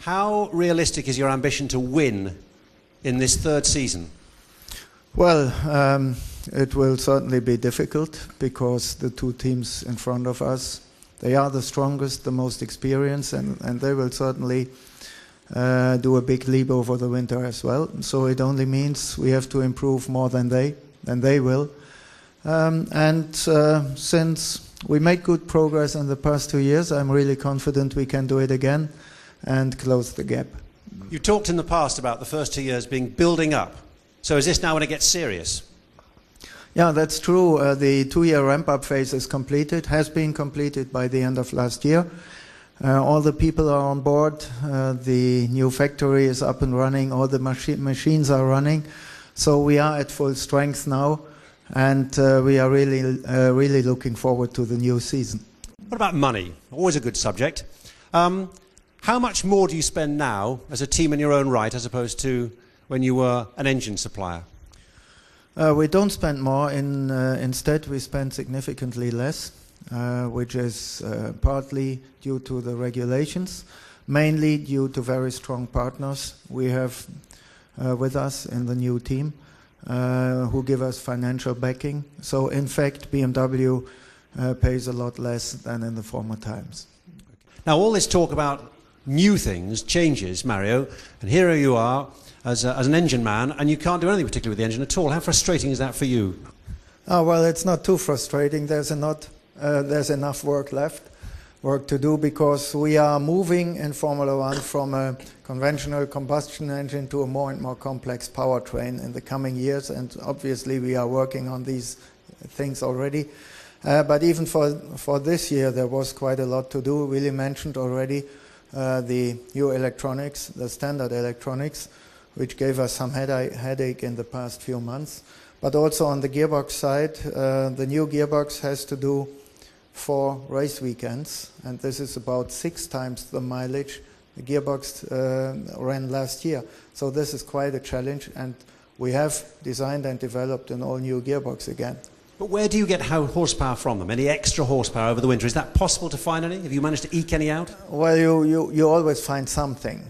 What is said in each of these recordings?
How realistic is your ambition to win in this third season? Well, it will certainly be difficult because the two teams in front of us, they are the strongest, the most experienced, and they will certainly do a big leap over the winter as well. So it only means we have to improve more than they will. Since we made good progress in the past 2 years, I'm really confident we can do it again and close the gap. You talked in the past about the first 2 years being building up. So is this now when it gets serious? Yeah, that's true. The 2-year ramp-up phase is completed, has been completed by the end of last year. All the people are on board. The new factory is up and running. All the machines are running. So we are at full strength now, and we are really looking forward to the new season. What about money? Always a good subject. How much more do you spend now as a team in your own right as opposed to when you were an engine supplier? We don't spend more. Instead, we spend significantly less, which is partly due to the regulations, mainly due to very strong partners we have with us in the new team, who give us financial backing. So, in fact, BMW pays a lot less than in the former times. Now, all this talk about new things changes, Mario, and here you are as an engine man, and you can't do anything particularly with the engine at all. How frustrating is that for you? Oh, well, it's not too frustrating. There's enough work to do, because we are moving in Formula One from a conventional combustion engine to a more and more complex powertrain in the coming years, and obviously we are working on these things already. But even for this year, there was quite a lot to do. Willie mentioned already the new electronics, the standard electronics, which gave us some headache in the past few months. But also on the gearbox side, the new gearbox has to do 4 race weekends, and this is about 6 times the mileage the gearbox ran last year. So this is quite a challenge, and we have designed and developed an all-new gearbox again. But where do you get horsepower from them? Any extra horsepower over the winter? Is that possible to find any? Have you managed to eke any out? Well, you always find something.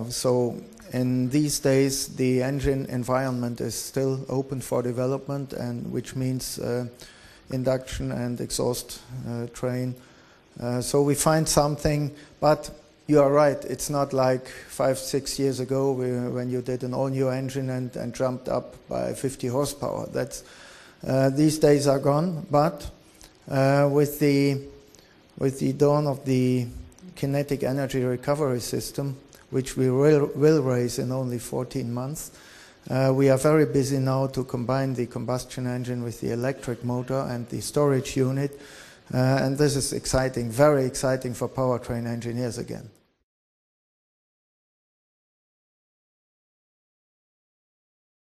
So in these days, the engine environment is still open for development, and which means induction and exhaust train. So we find something, but you are right. It's not like 5-6 years ago when you did an all-new engine and jumped up by 50 horsepower. These days are gone. But with the dawn of the kinetic energy recovery system, which we will raise in only 14 months. We are very busy now to combine the combustion engine with the electric motor and the storage unit. And this is exciting, very exciting for powertrain engineers again.